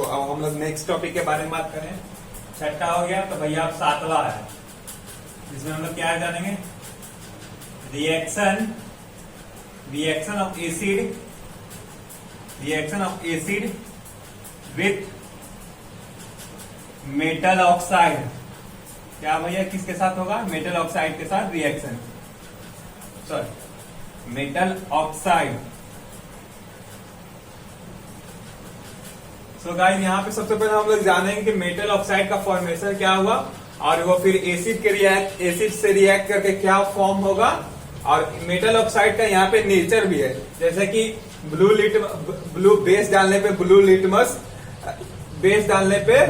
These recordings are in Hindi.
अब हम लोग नेक्स्ट टॉपिक के बारे में बात करें। छठा हो गया, तो भैया अब सातवां है, जिसमें हम लोग क्या जानेंगे, reaction of acid with metal oxide. क्या भैया किसके साथ होगा, मेटल ऑक्साइड के साथ reaction, metal oxide. So guys यहाँ पे सबसे पहले हम लोग जानेंगे कि मेटल ऑक्साइड का फॉर्मेशन क्या हुआ और वो फिर एसिड से रिएक्ट करके क्या फॉर्म होगा, और मेटल ऑक्साइड का यहाँ पे नेचर भी है। जैसे कि ब्लू बेस डालने पे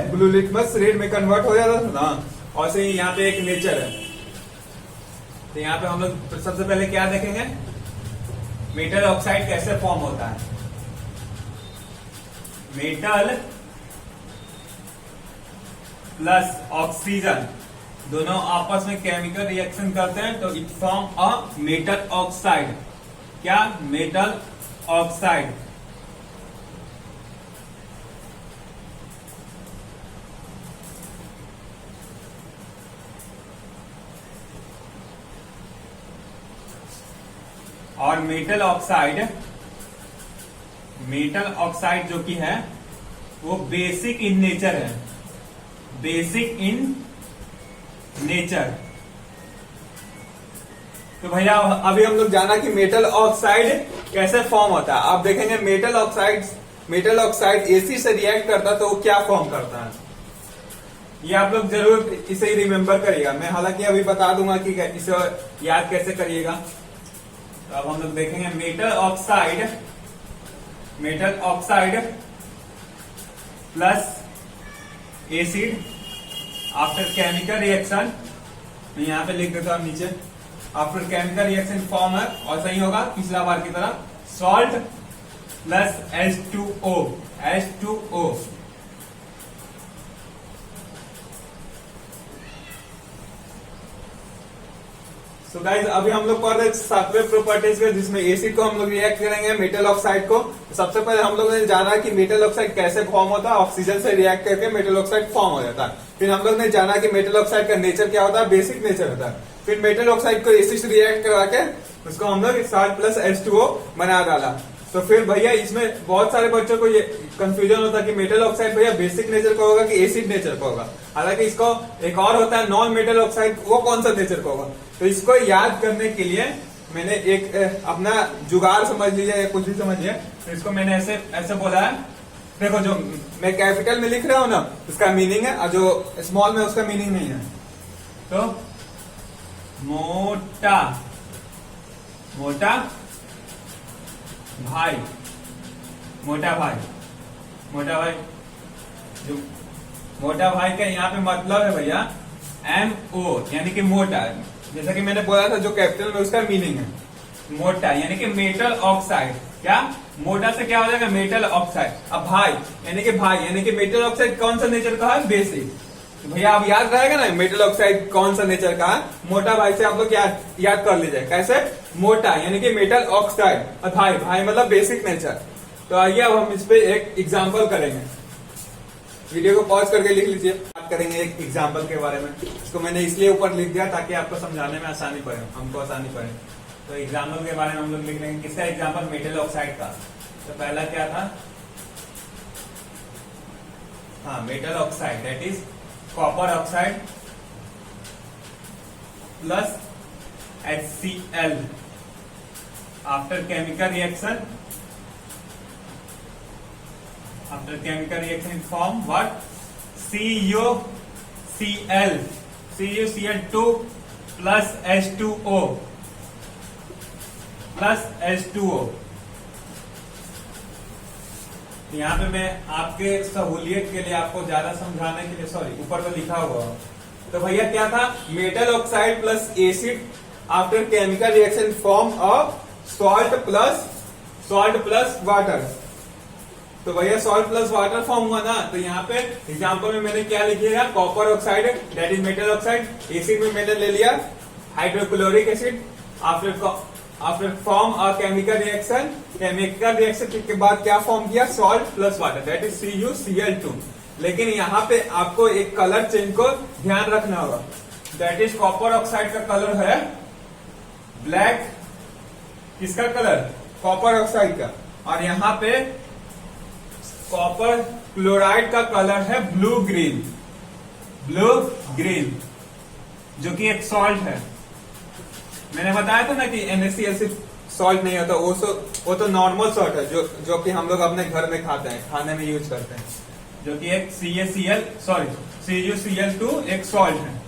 ब्लू लिटमस रेड में कन्वर्ट हो जाता था ना, और से यहाँ पे एक नेचर है। तो यहाँ पे हम लोग सबसे पहले क्या देखेंगे, मेटल ऑक्साइड कैसे फॉर्म होता है। मेटल प्लस ऑक्सीजन दोनों आपस में केमिकल रिएक्शन करते हैं तो it form a metal oxide. क्या, मेटल ऑक्साइड। और मेटल ऑक्साइड जो कि है वो बेसिक इन नेचर है, बेसिक इन नेचर। तो भैया अभी हम लोग जाना कि मेटल ऑक्साइड कैसे फॉर्म होता है। आप देखेंगे मेटल ऑक्साइड एसिड से रिएक्ट करता तो वो क्या फॉर्म करता है, ये आप लोग जरूर इसे ही रिमेम्बर करिएगा। मैं हालांकि अभी बता दूंगा कि इसे याद कैसे करिएगा। तो अब हम लोग देखेंगे metal oxide plus acid after chemical reaction, मैं यहाँ पे लिख देता हूं नीचे, आफ्टर केमिकल रिएक्शन फॉर्म है, और सही होगा पिछला बार की तरह, salt plus H2O। So guys अभी हम लोग पढ़ रहे सातवें प्रॉपर्टीज के, जिसमें एसिड को हम लोग रिएक्ट करेंगे मेटल ऑक्साइड को। तो सबसे पहले हम लोग ने जाना कि मेटल ऑक्साइड कैसे फॉर्म होता है, ऑक्सीजन से रिएक्ट करके मेटल ऑक्साइड फॉर्म हो जाता है। फिर हम लोग ने जाना कि मेटल ऑक्साइड का नेचर क्या होता है, बेसिक नेचर होता है। फिर मेटल ऑक्साइड को एसिड से रिएक्ट करा के उसको हम लोग सॉल्ट प्लस H2O बना डाला। तो फिर भैया इसमें बहुत सारे बच्चों को ये कंफ्यूजन होता है कि मेटल ऑक्साइड भैया बेसिक नेचर का होगा कि एसिड नेचर का होगा। हालांकि इसको एक और होता है नॉन मेटल ऑक्साइड, वो कौन सा नेचर का होगा। तो इसको याद करने के लिए मैंने एक अपना जुगाड़ समझ लीजिए या कुछ भी समझिए, तो इसको मैंने ऐसे बोला है। देखो जो मैं कैपिटल में लिख रहा हूं ना उसका मीनिंग है, और जो स्मॉल में उसका मीनिंग नहीं है। तो मोटा भाई जो मोटा भाई का यहाँ पे मतलब है भैया MO, यानी कि मोटा। जैसा कि मैंने बोला था जो कैपिटल में उसका मीनिंग है मोटा, यानी कि मेटल ऑक्साइड। क्या, मोटा से क्या हो जाएगा, मेटल ऑक्साइड। अब भाई यानी कि मेटल ऑक्साइड कौन सा नेचर का है, बेसिक। तो भैया अब याद रहेगा ना मेटल ऑक्साइड कौन सा नेचर का है, मोटा भाई से आप लोग याद कर लीजिए। कैसे, मोटा यानी कि मेटल ऑक्साइड, और भाई मतलब बेसिक नेचर। तो आइए अब हम इस पे एक एग्जांपल करेंगे। वीडियो को पॉज करके लिख लीजिए, बात करेंगे एक एग्जांपल के बारे में। इसको मैंने इसलिए ऊपर लिख दिया ताकि आपको समझाने में आसानी पड़े, हमको आसानी पड़े। तो एग्जांपल के बारे में हम लोग लिख लेंगे। किसका एग्जांपल, मेटल ऑक्साइड का। तो पहला क्या था, हाँ metal oxide, that is copper oxide plus HCl after chemical reaction form what, CuCl2 plus H2O। यहाँ पे मैं आपके सहूलियत के लिए आपको ज्यादा समझाने के लिए ऊपर तो लिखा हुआ। तो भैया क्या था, metal oxide plus acid after chemical reaction form of salt plus water. तो भैया सॉल्ट प्लस वाटर फॉर्म हुआ ना। तो यहाँ पे एग्जांपल में मैंने क्या लिखिएगा, copper oxide that is metal oxide. Acid में मैंने ले लिया hydrochloric acid after form a chemical reaction, chemical reaction के बाद क्या फॉर्म किया, salt plus water, that is CuCl2। लेकिन यहाँ पे आपको एक कलर चेंज को ध्यान रखना होगा, दैट इज कॉपर ऑक्साइड का कलर है ब्लैक, किसका कलर, कॉपर ऑक्साइड का, और यहाँ पे कॉपर क्लोराइड का कलर है ब्लू ग्रीन, ब्लू ग्रीन, जो कि एक सॉल्ट है। मैंने बताया था ना कि NaCl सिर्फ सॉल्ट नहीं होता, वो तो नॉर्मल सॉल्ट है जो कि हम लोग अपने घर में खाते हैं, खाने में यूज करते हैं, जो कि एक CuCl2 एक सॉल्ट है।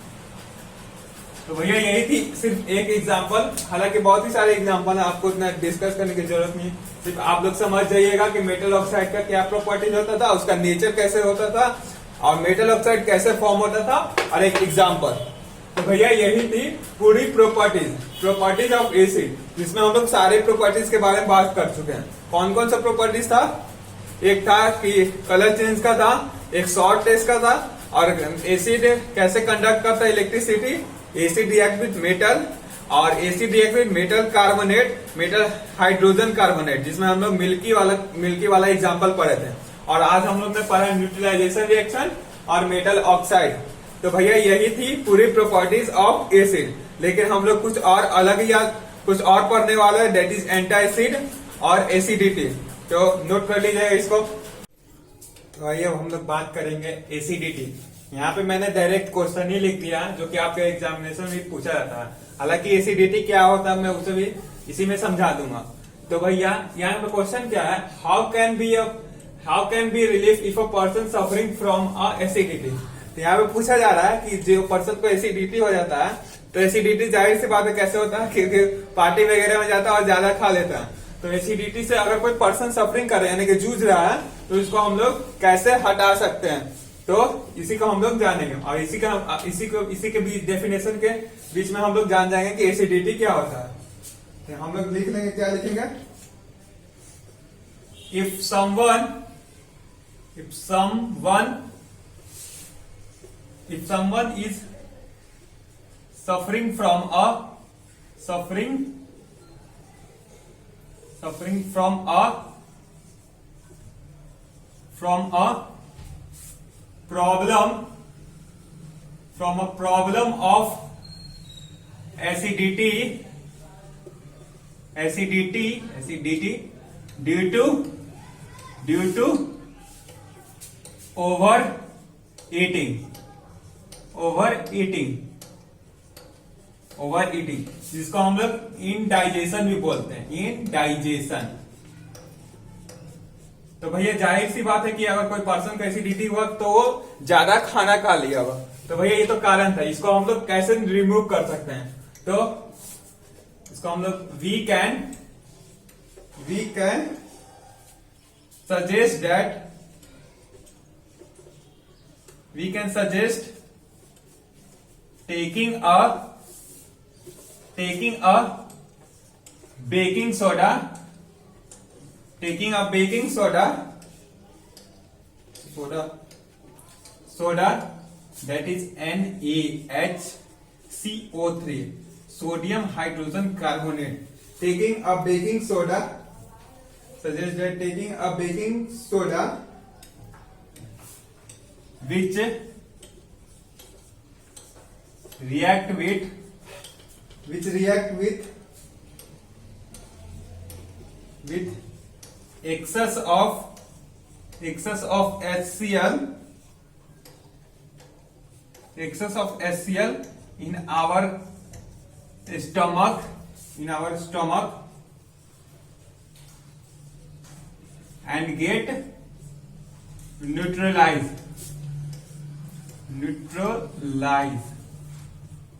तो भैया यही थी सिर्फ एक एग्जांपल, हालांकि बहुत ही सारे एग्जांपल है, आपको इतना डिस्कस करने की जरूरत नहीं, सिर्फ आप लोग समझ जाइएगा कि मेटल ऑक्साइड का क्या प्रॉपर्टीज होता था, उसका नेचर कैसे होता था, और मेटल ऑक्साइड कैसे फॉर्म होता था, और एक एग्जाम्पल। तो भैया यही थी पूरी प्रॉपर्टीज ऑफ एसिड, जिसमें हम लोग सारे प्रॉपर्टीज के बारे में बात कर चुके हैं। कौन कौन सा प्रॉपर्टीज था, एक था कि कलर चेंज का था, एक शॉर्ट टेस्ट का था, और एसिड कैसे कंडक्ट करता है electricity, acid react with metal, और acid react with metal carbonate, metal hydrogen carbonate, जिसमें हम लोग मिल्की वाला एग्जाम्पल पढ़े थे। और आज हम लोग ने पढ़ा न्यूट्रलाइजेशन रिएक्शन और मेटल ऑक्साइड। तो भैया यही थी पूरी प्रॉपर्टीज ऑफ एसिड, लेकिन हम लोग कुछ और अलग या कुछ और पढ़ने वाले हैं, दैट इज एंटासिड और एसिडिटी। तो नोट कर लीजिएगा इसको। तो आइए हम लोग बात करेंगे एसिडिटी। यहाँ पे मैंने डायरेक्ट क्वेश्चन ही लिख दिया जो कि आपके एग्जामिनेशन में पूछा जाता है, हालांकि एसिडिटी क्या होता है मैं उसे भी इसी में समझा दूंगा। तो भैया यहाँ पे क्वेश्चन क्या है, how can be relief if a person suffering from a acidity. तो यहाँ पे पूछा जा रहा है कि जो पर्सन को एसिडिटी हो जाता है, तो एसिडिटी जाहिर सी बात है कैसे होता है, क्योंकि पार्टी वगैरह में जाता है और ज्यादा खा लेता है। तो एसिडिटी से अगर कोई पर्सन सफरिंग कर रहा है यानी कि जूझ रहा है, तो इसको हम लोग कैसे हटा सकते हैं, तो इसी को हम लोग जानेंगे। और इसी के बीच डेफिनेशन के बीच में हम लोग जान जाएंगे कि एसिडिटी क्या होता है। तो हम लोग लिख लेंगे, क्या लिखेंगे, if someone is suffering from a problem of acidity due to overeating, जिसको हम लोग इनडाइजेशन भी बोलते हैं, इनडाइजेशन। तो भैया जाहिर सी बात है कि अगर कोई पर्सन का एसिडिटी हुआ तो वो ज्यादा खाना खा लिया होगा। तो भैया ये तो कारण था, इसको हम लोग कैसे रिमूव कर सकते हैं, तो इसको हम लोग we can suggest taking a baking soda that is NaHCO3, sodium hydrogen carbonate. Taking a baking soda, suggest that taking a baking soda which react with excess of HCl in our stomach and get neutralized।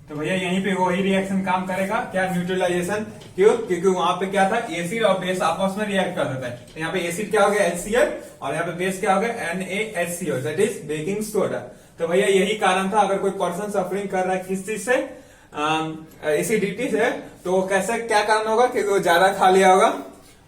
तो भैया यहीं पे वही रिएक्शन काम करेगा, क्या, न्यूट्रलाइजेशन। क्यों, क्योंकि वहां पे क्या था, एसिड और बेस आपस में रिएक्ट कर देता है। तो यहाँ पे एसिड क्या हो गया, HCl, और यहाँ पे बेस क्या हो गया, NaHCO, that is baking soda. तो भैया यही कारण था, अगर कोई पर्सन सफरिंग कर रहा है किस चीज से, एसिडिटी से, तो कैसे क्या कारण होगा, क्योंकि वो ज्यादा खा लिया होगा।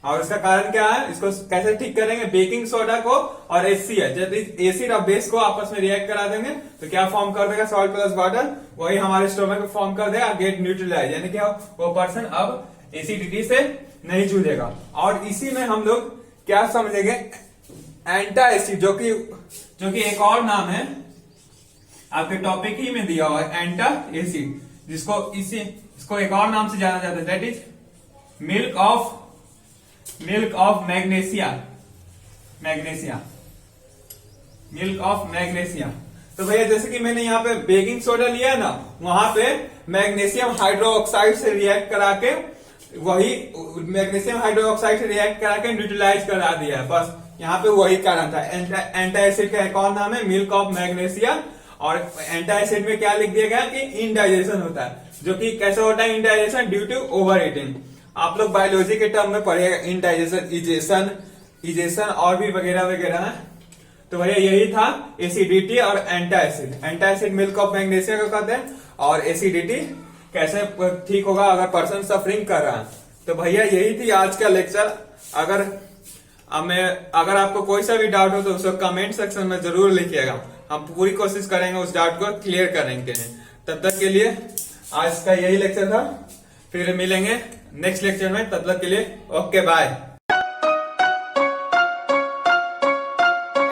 और इसका कारण क्या है, इसको कैसे ठीक करेंगे, बेकिंग सोडा को और HCl, जब एसिड और बेस को आपस में रिएक्ट करा देंगे तो क्या फॉर्म कर देगा, सॉल्ट प्लस वाटर, वही हमारे स्टोमक में फॉर्म कर देगा, गेट न्यूट्रलाइज, यानी कि वो पर्सन अब एसिडिटी से नहीं जूझेगा। और इसी में हम लोग क्या समझेंगे, एंटा एसिड, जो कि एक और नाम है, आपके टॉपिक ही में दिया हुआ है एंटा एसिड, इसको एक और नाम से जाना जाता है, that is milk of magnesia. तो भैया जैसे कि मैंने यहाँ पे बेकिंग सोडा लिया है ना, वहां पे मैग्नीशियम हाइड्रोक्साइड से रिएक्ट करा के न्यूट्रलाइज करा दिया है, बस यहाँ पे वही कारण था। एंटा एसिड का एक और नाम है मिल्क ऑफ मैग्नीशिया। और एंटा एसिड में क्या लिख दिया गया कि इनडाइजेशन होता है, जो कि कैसे होता है indigestion, due to overeating. आप लोग बायोलॉजी के टर्म में पढ़िएगा इनडाइजेशन, इजेशन और भी वगैरह वगैरह है। तो भैया यही था एसिडिटी और antacid. Antacid milk of magnesia को कहते हैं, और एसिडिटी कैसे ठीक होगा अगर पर्सन सफरिंग कर रहा है। तो भैया यही थी आज का लेक्चर। अगर आपको कोई सा भी डाउट हो तो उसको कमेंट सेक्शन में जरूर लिखिएगा, हम पूरी कोशिश करेंगे उस डाउट को क्लियर करने के लिए। तब तक के लिए आज का यही लेक्चर था, फिर मिलेंगे नेक्स्ट लेक्चर में, तब तक के लिए ओके बाय।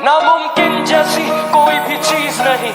नामुमकिन जैसी कोई भी चीज नहीं,